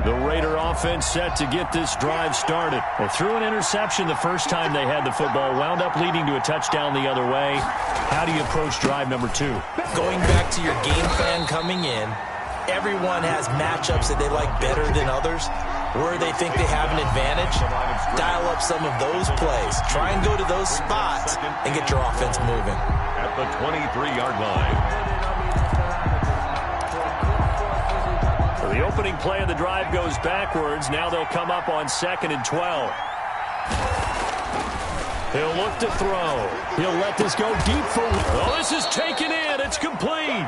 The Raider offense set to get this drive started. They threw an interception the first time they had the football, wound up leading to a touchdown the other way. How do you approach drive number 2? Going back to your game plan coming in, everyone has matchups that they like better than others, where they think they have an advantage. Dial up some of those plays. Try and go to those spots and get your offense moving. At the 23-yard line. The opening play of the drive goes backwards. Now they'll come up on 2nd and 12. He'll look to throw. He'll let this go deep for... Oh, this is taken in. It's complete.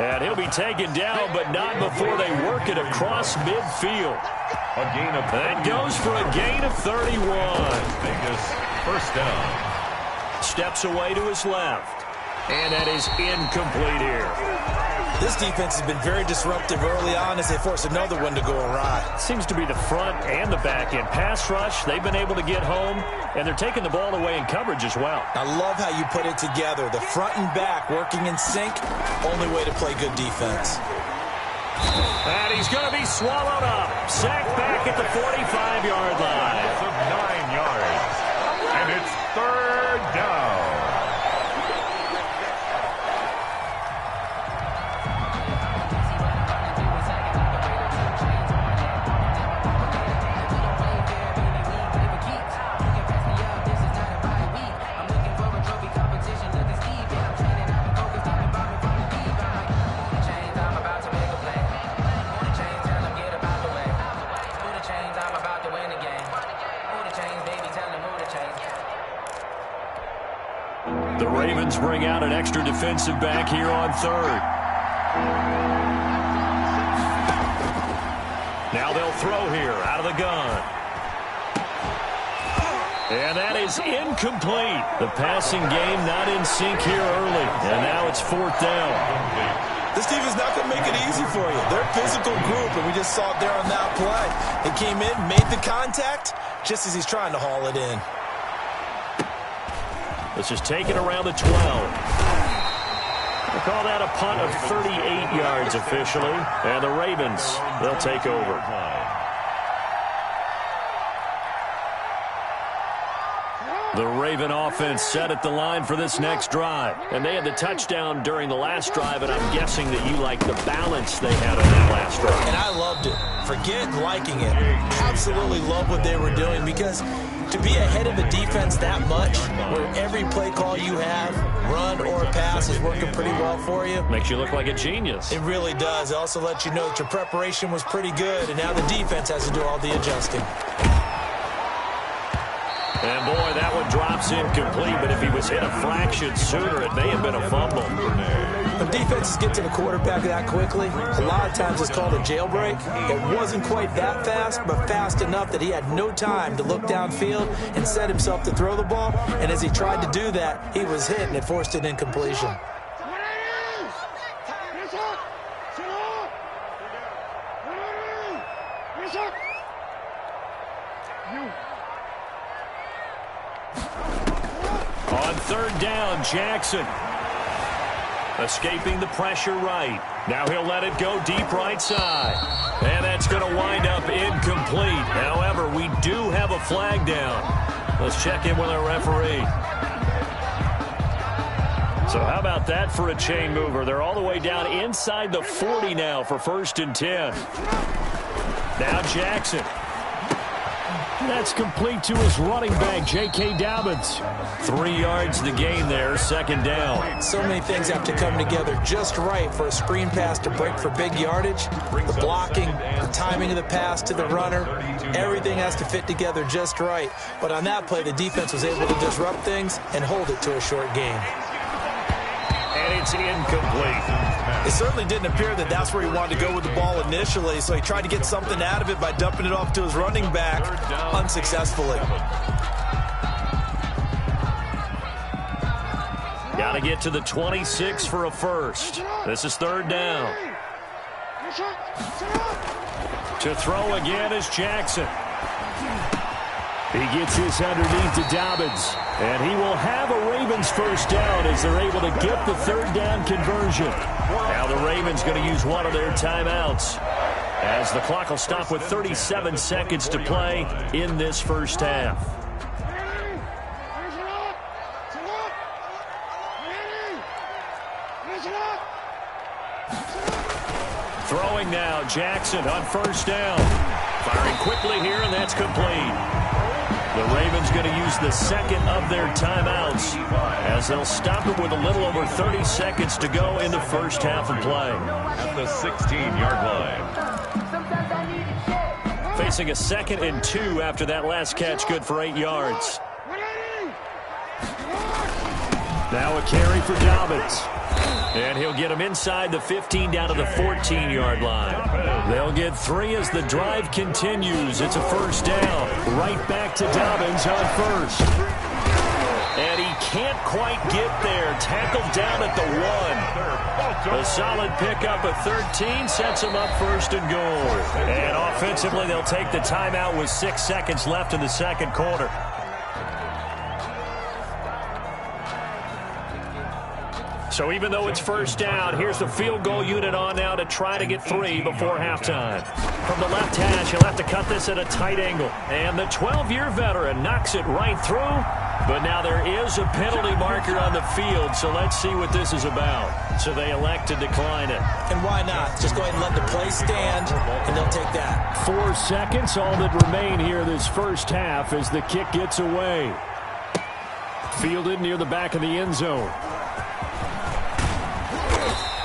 And he'll be taken down, but not before they work it across midfield. A gain of... That goes for a gain of 31. Vegas, first down. Steps away to his left. And that is incomplete here. This defense has been very disruptive early on as they force another one to go awry. Seems to be the front and the back end. Pass rush, they've been able to get home, and they're taking the ball away in coverage as well. I love how you put it together. The front and back working in sync, only way to play good defense. And he's going to be swallowed up. Sacked back at the 45-yard line. Of 9 yards. And it's 3rd down. The Ravens bring out an extra defensive back here on 3rd. Now they'll throw here out of the gun. And that is incomplete. The passing game not in sync here early. And now it's 4th down. This team is not going to make it easy for you. They're a physical group, and we just saw it there on that play. They came in, made the contact, just as he's trying to haul it in. This is taken around the 12. We'll call that a punt of 38 yards officially. And the Ravens, they'll take over. The Raven offense set at the line for this next drive. And they had the touchdown during the last drive, and I'm guessing that you like the balance they had on that last drive. And I loved it. Forget liking it. Absolutely love what they were doing, because to be ahead of a defense that much, where every play call you have, run or pass, is working pretty well for you. Makes you look like a genius. It really does. It also lets you know that your preparation was pretty good, and now the defense has to do all the adjusting. And boy, that one drops incomplete, but if he was hit a fraction sooner, it may have been a fumble. When defenses get to the quarterback that quickly, a lot of times it's called a jailbreak. It wasn't quite that fast, but fast enough that he had no time to look downfield and set himself to throw the ball. And as he tried to do that, he was hit, and it forced an incompletion. On 3rd down, Jackson escaping the pressure right. Now he'll let it go deep right side. And that's going to wind up incomplete. However, we do have a flag down. Let's check in with our referee. So how about that for a chain mover? They're all the way down inside the 40 now for 1st and 10. Now Jackson. That's complete to his running back, J.K. Dobbins. 3 yards the gain there, 2nd down. So many things have to come together just right for a screen pass to break for big yardage. The blocking, the timing of the pass to the runner, everything has to fit together just right. But on that play, the defense was able to disrupt things and hold it to a short gain. And it's incomplete. It certainly didn't appear that that's where he wanted to go with the ball initially, so he tried to get something out of it by dumping it off to his running back unsuccessfully. Got to get to the 26 for a first. This is 3rd down. To throw again is Jackson. He gets this underneath to Dobbins. And he will have a Ravens first down as they're able to get the 3rd down conversion. Now the Ravens going to use one of their timeouts. as the clock will stop with 37 seconds to play in this first half. Throwing now, Jackson on first down. Firing quickly here, and that's complete. The Ravens going to use the second of their timeouts as they'll stop it with a little over 30 seconds to go in the first half of play. At the 16-yard line. Facing a 2nd and 2 after that last catch, good for 8 yards. Now a carry for Dobbins. And he'll get him inside the 15 down to the 14-yard line. They'll get 3 as the drive continues. It's a first down. Right back to Dobbins on first. And he can't quite get there. Tackled down at the 1. A solid pickup of 13 sets him up first and goal. And offensively, they'll take the timeout with 6 seconds left in the second quarter. So even though it's first down, here's the field goal unit on now to try to get 3 before halftime. From the left hash, he'll have to cut this at a tight angle. And the 12-year veteran knocks it right through. But now there is a penalty marker on the field, so let's see what this is about. So they elect to decline it. And why not? Just go ahead and let the play stand, and they'll take that. 4 seconds, all that remain here this first half as the kick gets away. Fielded near the back of the end zone.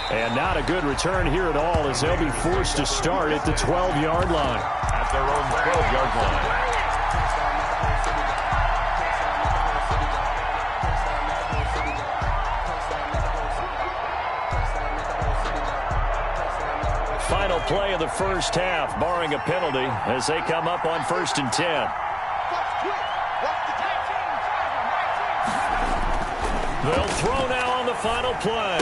And not a good return here at all as they'll be forced to start at the 12-yard line. At their own 12-yard line. Final play of the first half, barring a penalty, as they come up on 1st and 10. They'll throw now on the final play.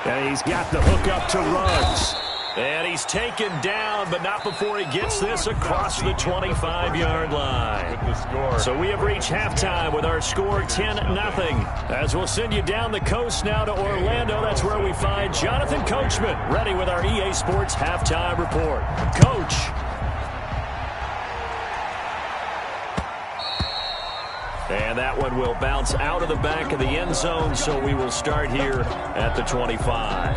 And he's got the hook up to Ruggs. And he's taken down, but not before he gets this across the 25-yard line. So we have reached halftime with our score 10-0. As we'll send you down the coast now to Orlando, that's where we find Jonathan Coachman, ready with our EA Sports halftime report. Coach. And that one will bounce out of the back of the end zone, so we will start here at the 25.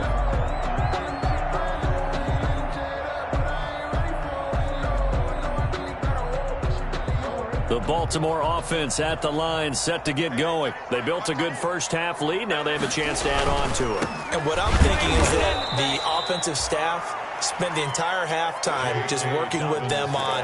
The Baltimore offense at the line, set to get going. They built a good first half lead. Now they have a chance to add on to it. And what I'm thinking is that the offensive staff spent the entire halftime just working with them on,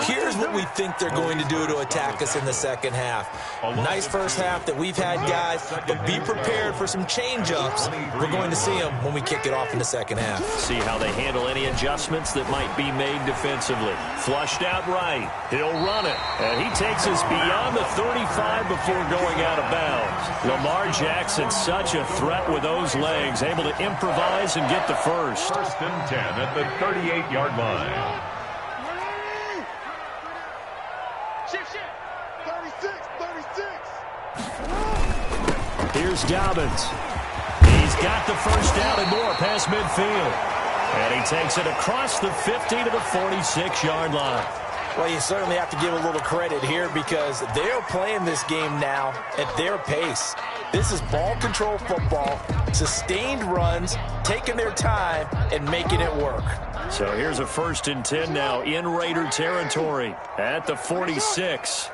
here's what we think they're going to do to attack us in the second half. Nice first half that we've had, guys, but be prepared for some change-ups. We're going to see them when we kick it off in the second half. See how they handle any adjustments that might be made defensively. Flushed out right. He'll run it. And he takes us beyond the 35 before going out of bounds. Lamar Jackson, such a threat with those legs, able to improvise and get the first. 1st and 10 at the 38-yard line. Here's Dobbins. He's got the first down and more past midfield. And he takes it across the 50 to the 46-yard line. Well, you certainly have to give a little credit here because they're playing this game now at their pace. This is ball control football, sustained runs, taking their time, and making it work. So here's a 1st and 10 now in Raider territory at the 46.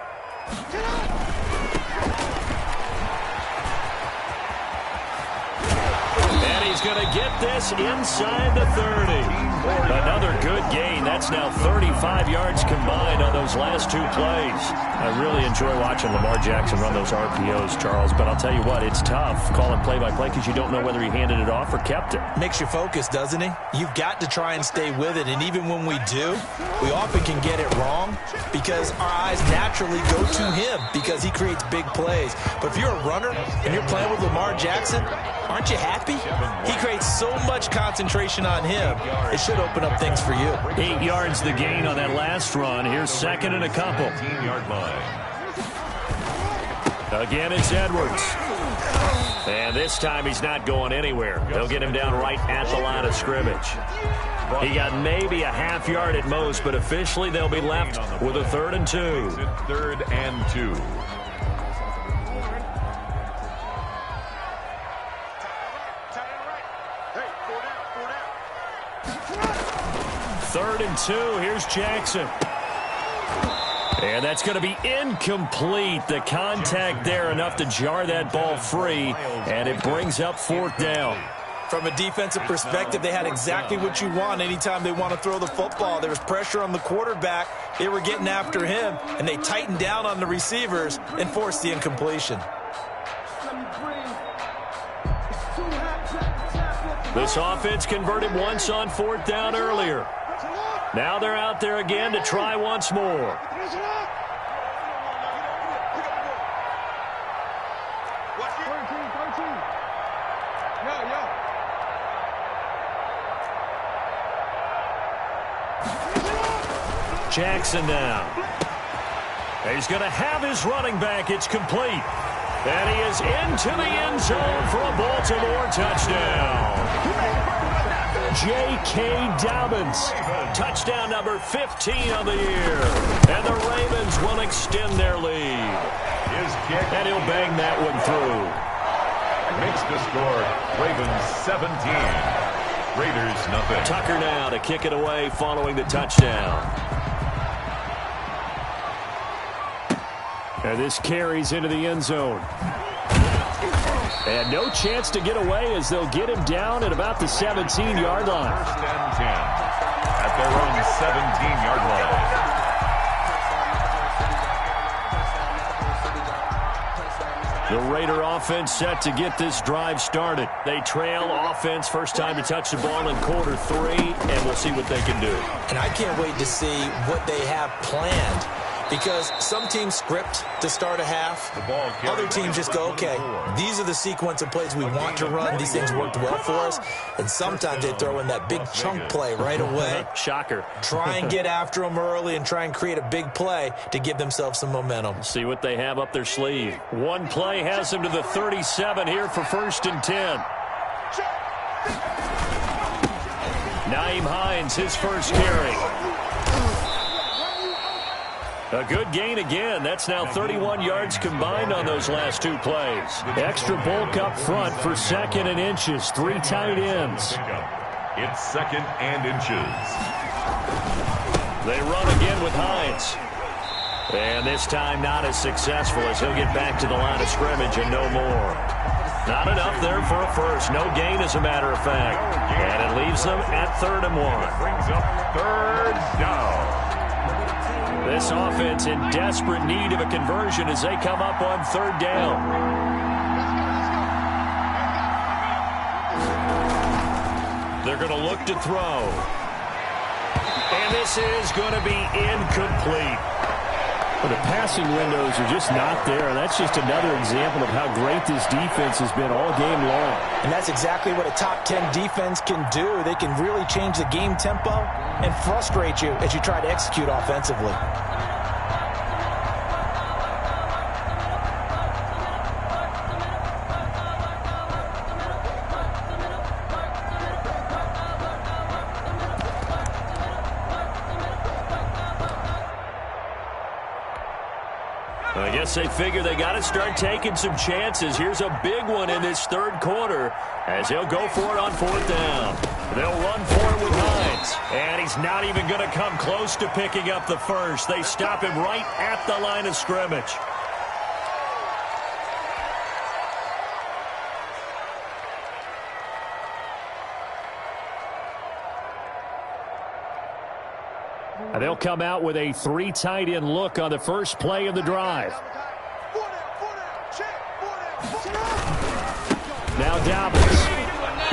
And he's going to get this inside the 30. Another good gain. That's now 35 yards combined on those last 2 plays. I really enjoy watching Lamar Jackson run those RPOs, Charles, but I'll tell you what, it's tough calling play-by-play because you don't know whether he handed it off or kept it. Makes you focus, doesn't he? You've got to try and stay with it, and even when we do, we often can get it wrong because our eyes naturally go to him because he creates big plays. But if you're a runner and you're playing with Lamar Jackson, aren't you happy? He creates so much concentration on him. It should open up things for you. 8 yards the gain on that last run. Here's 2nd and a couple. 18-yard line. Again, it's Edwards. And this time he's not going anywhere. They'll get him down right at the line of scrimmage. He got maybe a half yard at most, but officially they'll be left with a 3rd and 2. 3rd and 2. Third and 2. Here's Jackson. And that's going to be incomplete. The contact there enough to jar that ball free, and it brings up 4th down. From a defensive perspective, they had exactly what you want anytime they want to throw the football. There was pressure on the quarterback. They were getting after him, and they tightened down on the receivers and forced the incompletion. This offense converted once on 4th down earlier. Now they're out there again to try once more. Jackson now. He's going to have his running back. It's complete. And he is into the end zone for a Baltimore touchdown. J.K. Dobbins. Touchdown number 15 on the year. And the Ravens will extend their lead. And he'll bang that one through. Makes the score Ravens 17. Raiders nothing. Tucker now to kick it away following the touchdown. And this carries into the end zone. And no chance to get away as they'll get him down at about the 17-yard line. 1st and 10 at their own 17-yard line. The Raider offense set to get this drive started. They trail offense first time to touch the ball in quarter 3, and we'll see what they can do. And I can't wait to see what they have planned. Because some teams script to start a half. Other teams just go, okay, these are the sequence of plays we want to run. These things worked well for us. And sometimes they throw in that big chunk play right away. Shocker. Try and get after them early and try and create a big play to give themselves some momentum. See what they have up their sleeve. One play has them to the 37 here for 1st and 10. Nyheim Hines, his first carry. A good gain again. That's now 31 yards combined on those last 2 plays. Extra bulk up front for 2nd and inches. 3 tight ends. It's 2nd and inches. They run again with Hines. And this time not as successful as he'll get back to the line of scrimmage and no more. Not enough there for a first. No gain, as a matter of fact. And it leaves them at 3rd and 1. Brings up 3rd down. This offense in desperate need of a conversion as they come up on 3rd down. They're going to look to throw. And this is going to be incomplete. Well, the passing windows are just not there. And that's just another example of how great this defense has been all game long. And that's exactly what a top 10 defense can do. They can really change the game tempo and frustrate you as you try to execute offensively. I guess they figure they got to start taking some chances. Here's a big one in this 3rd quarter as he'll go for it on 4th down. They'll run for it with Hines. And he's not even going to come close to picking up the first. They stop him right at the line of scrimmage. And they'll come out with a 3 tight end look on the first play of the drive. Now Dobbins.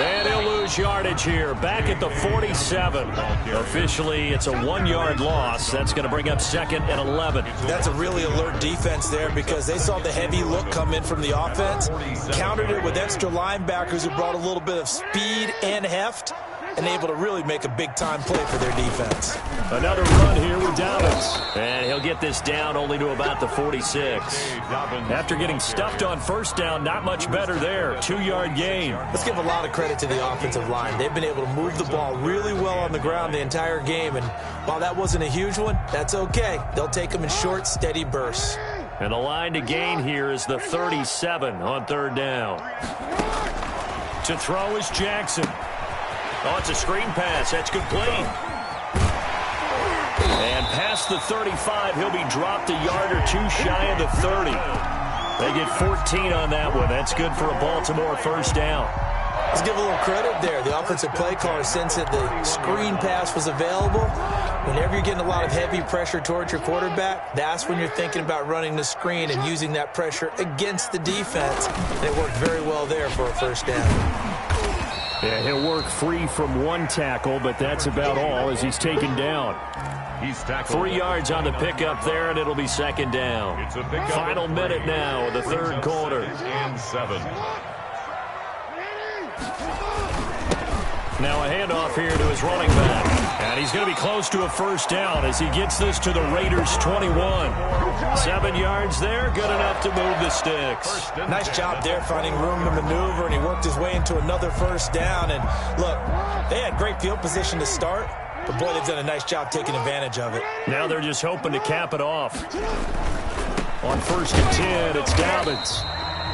And he'll lose yardage here. Back at the 47. Officially, it's a 1-yard loss. That's going to bring up 2nd and 11. That's a really alert defense there because they saw the heavy look come in from the offense, countered it with extra linebackers who brought a little bit of speed and heft, and able to really make a big-time play for their defense. Another run here with Dobbins. And he'll get this down only to about the 46. After getting stuffed on first down, not much better there. 2-yard gain. Let's give a lot of credit to the offensive line. They've been able to move the ball really well on the ground the entire game, and while that wasn't a huge one, that's okay. They'll take them in short, steady bursts. And the line to gain here is the 37 on third down. To throw is Jackson. Oh, it's a screen pass. That's complete. And past the 35, he'll be dropped a yard or two shy of the 30. They get 14 on that one. That's good for a Baltimore first down. Let's give a little credit there. The offensive play caller, since that the screen pass was available, whenever you're getting a lot of heavy pressure towards your quarterback, that's when you're thinking about running the screen and using that pressure against the defense. And it worked very well there for a first down. Yeah, he'll work free from one tackle, but that's about all as he's taken down. He's tackled. 3 yards on the pickup there, and it'll be second down. It's a pickup. Final minute now of the third quarter. And 7. Now a handoff here to his running back. And he's going to be close to a first down as he gets this to the Raiders' 21. 7 yards there, good enough to move the sticks. Nice job there finding room to maneuver, and he worked his way into another first down. And look, they had great field position to start, but boy, they've done a nice job taking advantage of it. Now they're just hoping to cap it off. On 1st and 10, it's Dobbins.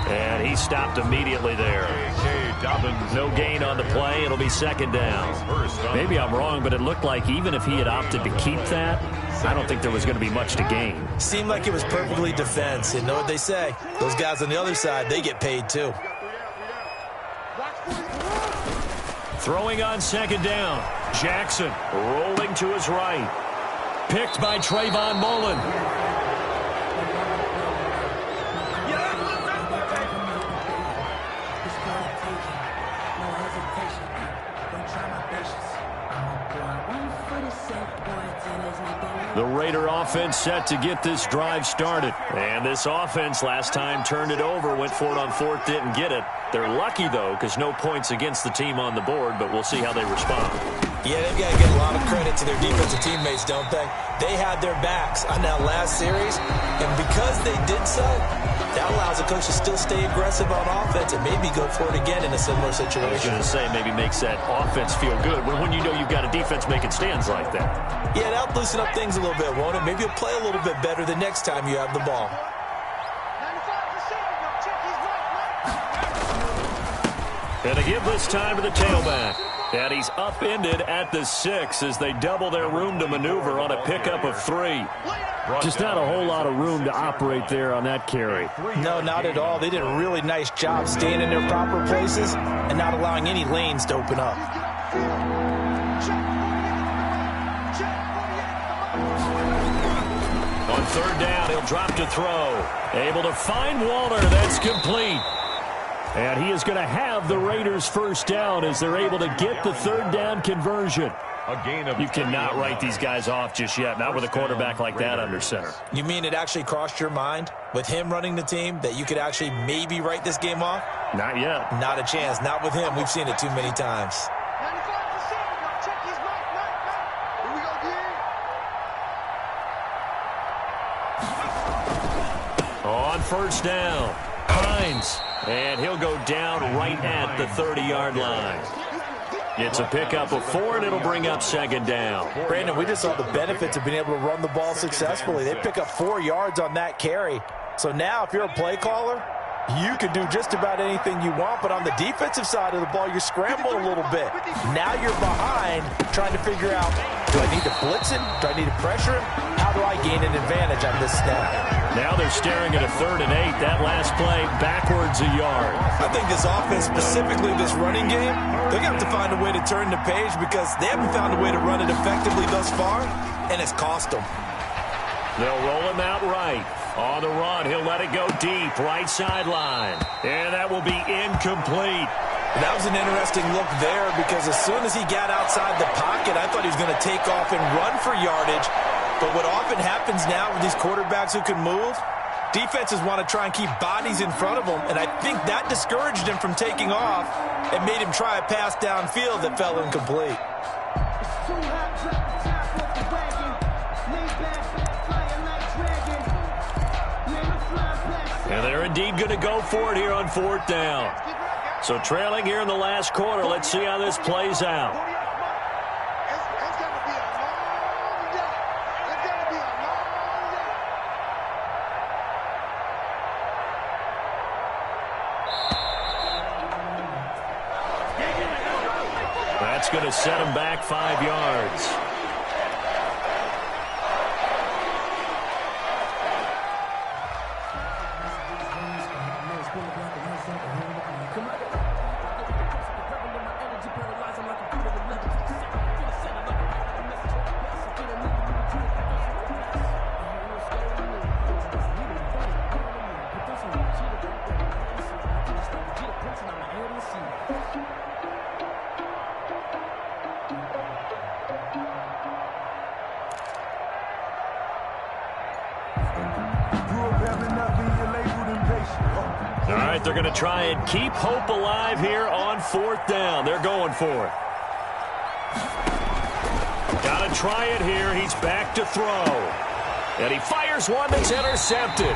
And he stopped immediately there. No gain on the play. It'll be second down. Maybe I'm wrong, but it looked like even if he had opted to keep that, I don't think there was going to be much to gain. Seemed like it was perfectly defense. And know what they say? Those guys on the other side, they get paid too. Throwing on second down. Jackson rolling to his right. Picked by Trayvon Mullen. The Raider offense set to get this drive started. And this offense last time turned it over, went for it on 4th, didn't get it. They're lucky, though, because no points against the team on the board, but we'll see how they respond. Yeah, they've got to get a lot of credit to their defensive teammates, don't they? They had their backs on that last series, and because they did so, that allows the coach to still stay aggressive on offense and maybe go for it again in a similar situation. I was going to say, maybe makes that offense feel good when you know you've got a defense making stands like that. Yeah, that'll loosen up things a little bit, won't it? Maybe you'll play a little bit better the next time you have the ball. And they give this time to the tailback. And he's upended at the 6 as they double their room to maneuver on a pickup of 3. Just not a whole lot of room to operate there on that carry. No, not at all. They did a really nice job staying in their proper places and not allowing any lanes to open up. On 3rd down, he'll drop to throw. Able to find Walter. That's complete. And he is going to have the Raiders' first down as they're able to get the 3rd down conversion. You cannot write these guys off just yet, not with a quarterback like that under center. You mean it actually crossed your mind with him running the team that you could actually maybe write this game off? Not yet. Not a chance. Not with him. We've seen it too many times. On 1st down, Hines. And he'll go down right at the 30-yard line. It's a pickup of 4, and it'll bring up second down. Brandon, we just saw the benefits of being able to run the ball successfully. They pick up 4 yards on that carry. So now if you're a play caller, you can do just about anything you want, but on the defensive side of the ball, you're scrambling a little bit. Now you're behind trying to figure out, do I need to blitz him? Do I need to pressure him? How do I gain an advantage on this snap? Now they're staring at a 3rd and 8. That last play backwards a yard. I think this offense, specifically this running game, they're going to have to find a way to turn the page because they haven't found a way to run it effectively thus far, and it's cost them. They'll roll him out right. On the run, he'll let it go deep, right sideline. And that will be incomplete. That was an interesting look there because as soon as he got outside the pocket, I thought he was going to take off and run for yardage. But what often happens now with these quarterbacks who can move, defenses want to try and keep bodies in front of them, and I think that discouraged him from taking off. and made him try a pass downfield that fell incomplete. And they're indeed going to go for it here on 4th down. So trailing here in the last quarter. Let's see how this plays out. That's going to set him back 5 yards. All right, they're going to try and keep hope alive here on 4th down. They're going for it. Got to try it here. He's back to throw. And he fires one that's intercepted.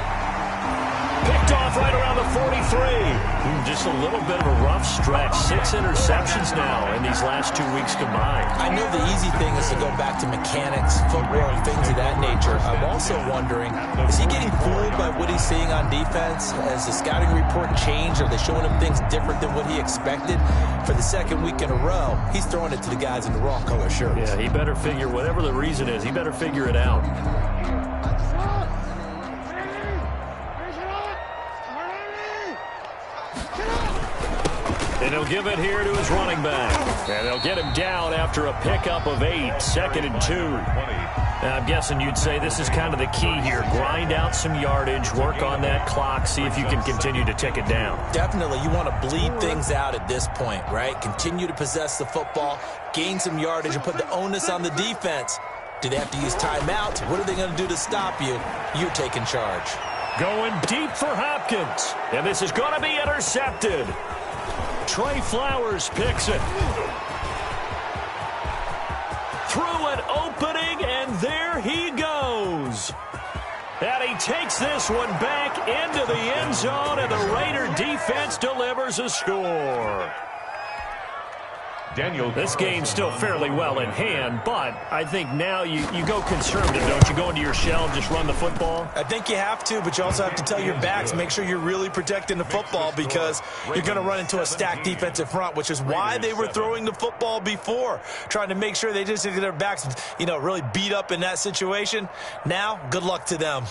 Picked off right around the 43. Just a little bit of a rough stretch. 6 interceptions now in these last 2 weeks combined. I know the easy thing is to go back to mechanics, footwork, things of that nature. I'm also wondering, is he getting fooled by what he's seeing on defense? Has the scouting report changed? Are they showing him things different than what he expected? For the 2nd week in a row, he's throwing it to the guys in the wrong color shirts. Yeah, he better figure, whatever the reason is, he better figure it out. And he'll give it here to his running back. And they'll get him down after a pickup of 8, 2nd and 2. Now, I'm guessing you'd say this is kind of the key here. Grind out some yardage, work on that clock, see if you can continue to tick it down. Definitely. You want to bleed things out at this point, right? Continue to possess the football, gain some yardage, and put the onus on the defense. Do they have to use timeouts? What are they going to do to stop you? You're taking charge. Going deep for Hopkins. And this is going to be intercepted. Trey Flowers picks it. Through an opening, and there he goes. And he takes this one back into the end zone, and the Raider defense delivers a score. This game's still fairly well in hand, but I think now you go conservative, don't you? Go into your shell and just run the football? I think you have to, but you also have to tell your backs, make sure you're really protecting the football because you're going to run into a stacked defensive front, which is why they were throwing the football before, trying to make sure they just get their backs, really beat up in that situation. Now, good luck to them.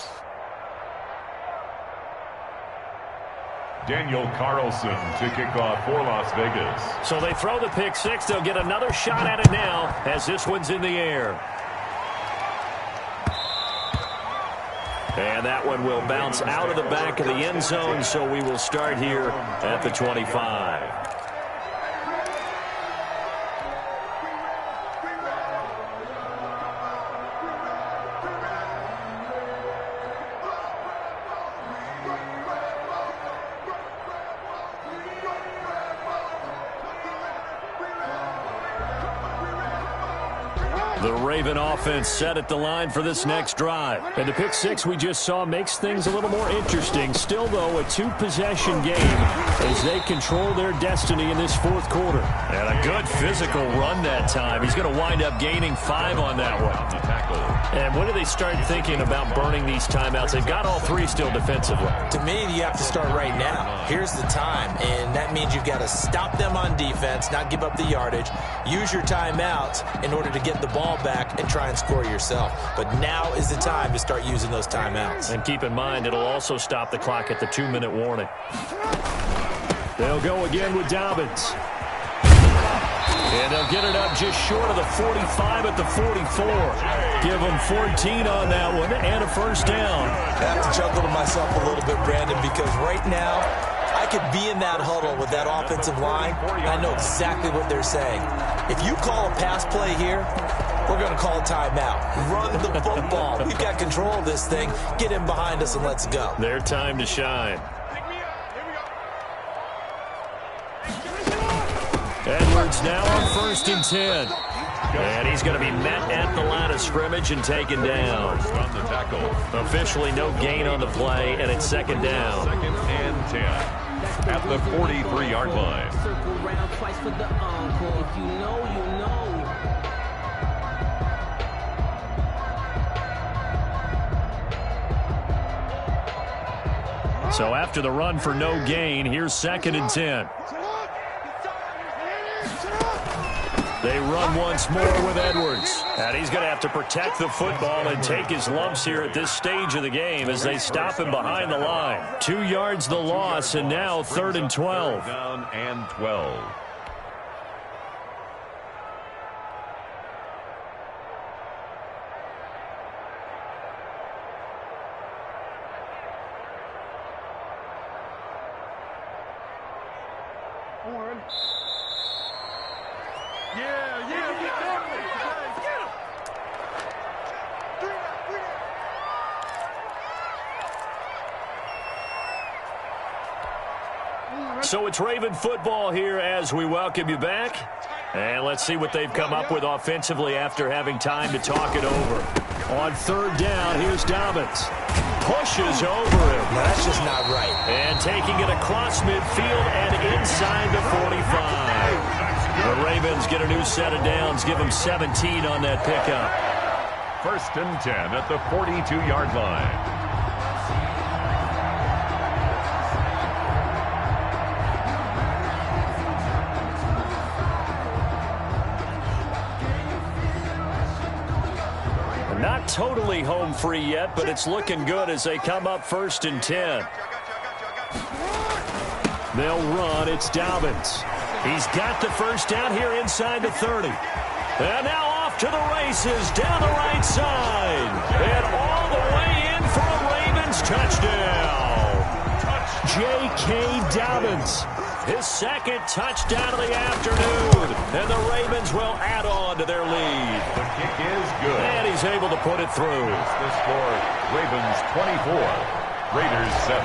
Daniel Carlson to kick off for Las Vegas. So they throw the pick 6. They'll get another shot at it now as this one's in the air. And that one will bounce out of the back of the end zone, so we will start here at the 25. The Raven offense set at the line for this next drive. And the pick 6 we just saw makes things a little more interesting. Still, though, a 2-possession game as they control their destiny in this 4th quarter. And a good physical run that time. He's going to wind up gaining 5 on that one. And when do they start thinking about burning these timeouts? They've got all 3 still defensively. To me, you have to start right now. Here's the time, and that means you've got to stop them on defense, not give up the yardage, use your timeouts in order to get the ball back and try and score yourself. But now is the time to start using those timeouts. And keep in mind, it'll also stop the clock at the 2-minute warning. They'll go again with Dobbins. And they'll get it up just short of the 45 at the 44. Give them 14 on that one and a first down. I have to chuckle to myself a little bit, Brandon, because right now I could be in that huddle with that offensive line, and I know exactly what they're saying. If you call a pass play here, we're going to call a timeout. Run the football. We've got control of this thing. Get in behind us and let's go. Their time to shine. Edwards now on 1st and 10. And he's going to be met at the line of scrimmage and taken down. Officially no gain on the play, and it's 2nd down. 2nd and 10 at the 43-yard line. Circle round twice for the encore. If you know, you know. So after the run for no gain, here's 2nd and 10. They run once more with Edwards. And he's going to have to protect the football and take his lumps here at this stage of the game as they stop him behind the line. 2 yards the loss, and now 3rd and 12. Down and 12. So it's Raven football here as we welcome you back. And let's see what they've come up with offensively after having time to talk it over. On 3rd down, here's Dobbins. Pushes over him. No, that's just not right. And taking it across midfield and inside the 45. The Ravens get a new set of downs, give them 17 on that pickup. 1st and 10 at the 42-yard line. Not totally home free yet, but it's looking good as they come up 1st and 10. They'll run. It's Dobbins. He's got the 1st down here inside the 30. And now off to the races down the right side. And all the way in for a Ravens touchdown. J.K. Dobbins. His 2nd touchdown of the afternoon. And the Ravens will add on to their lead. The kick is good. And he's able to put it through. The score, Ravens 24, Raiders 7.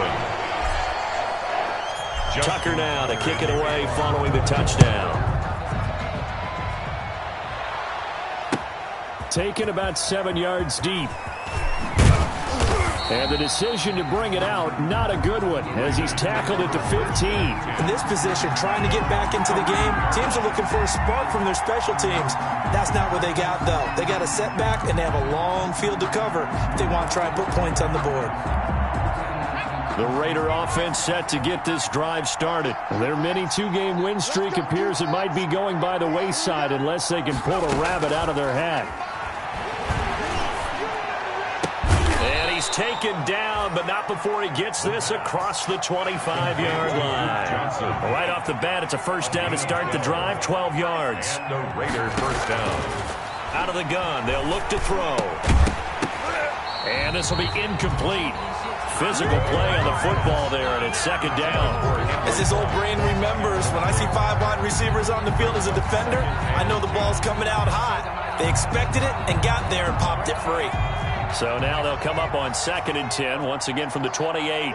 Tucker now to kick it away following the touchdown. Taken about 7 yards deep. And the decision to bring it out, not a good one, as he's tackled at the 15. In this position, trying to get back into the game, teams are looking for a spark from their special teams. That's not what they got, though. They got a setback, and they have a long field to cover if they want to try and put points on the board. The Raider offense set to get this drive started. Their mini 2-game win streak appears it might be going by the wayside unless they can pull a rabbit out of their hat. He's taken down, but not before he gets this across the 25-yard line. Right off the bat, it's a 1st down to start the drive, 12 yards. And the Raiders 1st down. Out of the gun, they'll look to throw. And this will be incomplete. Physical play on the football there, and it's 2nd down. As his old brain remembers, when I see 5 wide receivers on the field as a defender, I know the ball's coming out hot. They expected it and got there and popped it free. So now they'll come up on 2nd and 10, once again from the 28.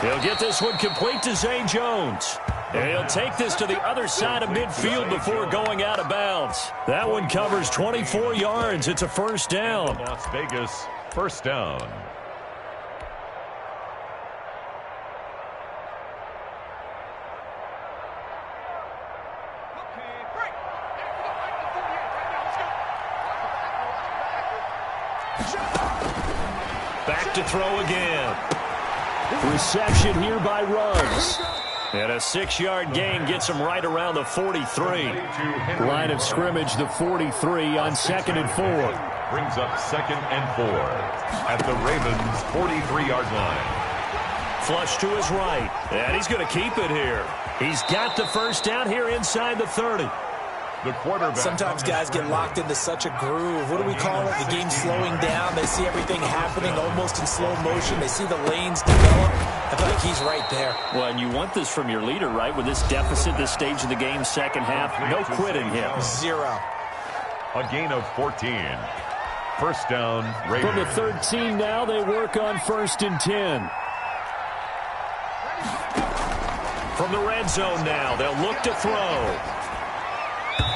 He'll get this one complete to Zay Jones. And he'll take this to the other side of midfield before going out of bounds. That one covers 24 yards. It's a 1st down. Las Vegas 1st down. Back to throw again. Reception here by Ruggs. And a 6-yard gain gets him right around the 43. Line of scrimmage, the 43 on 2nd and 4. Brings up 2nd and 4 at the Ravens' 43-yard line. Flush to his right. And he's going to keep it here. He's got the 1st down here inside the 30. The quarterback. Sometimes guys get locked into such a groove. What do we call it? The game's slowing down. They see everything happening almost in slow motion. They see the lanes develop. I feel like he's right there. Well, and you want this from your leader, right? With this deficit, this stage of the game, 2nd half, no quitting him. 0. A gain of 14. 1st down, Raiders. From the 13 now, they work on 1st and 10. From the red zone now, they'll look to throw.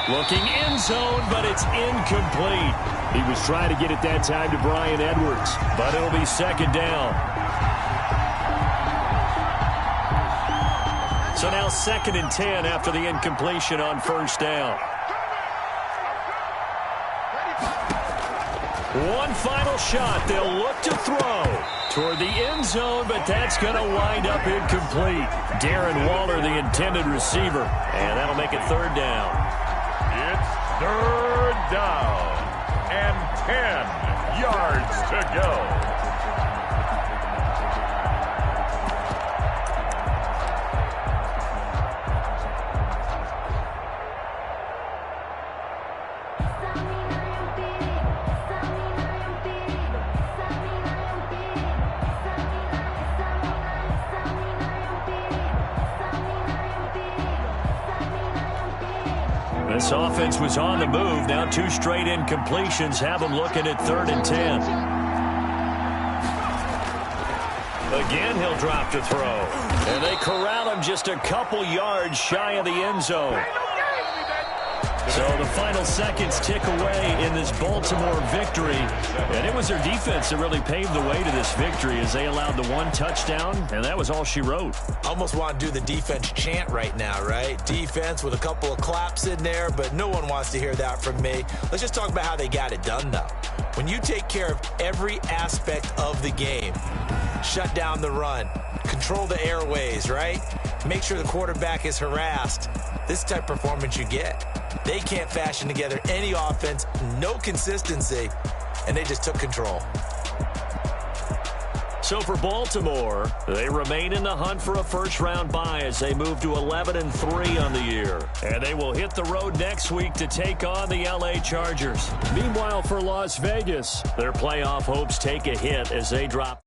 Looking end zone, but it's incomplete. He was trying to get it that time to Bryan Edwards. But it'll be second down. So now 2nd and 10 after the incompletion on first down. One final shot. They'll look to throw toward the end zone, but that's going to wind up incomplete. Darren Waller, the intended receiver, and that'll make it 3rd down. It's 3rd down and 10 yards to go. This offense was on the move. Now 2 straight incompletions have them looking at 3rd and 10. Again, he'll drop to throw. And they corral him just a couple yards shy of the end zone. So the final seconds tick away in this Baltimore victory. And it was their defense that really paved the way to this victory as they allowed the 1 touchdown, and that was all she wrote. Almost want to do the defense chant right now, right? Defense with a couple of claps in there, but no one wants to hear that from me. Let's just talk about how they got it done, though. When you take care of every aspect of the game, shut down the run, control the airways, right? Make sure the quarterback is harassed. This type of performance you get. They can't fashion together any offense, no consistency, and they just took control. So for Baltimore, they remain in the hunt for a first-round bye as they move to 11-3 on the year. And they will hit the road next week to take on the LA Chargers. Meanwhile, for Las Vegas, their playoff hopes take a hit as they drop.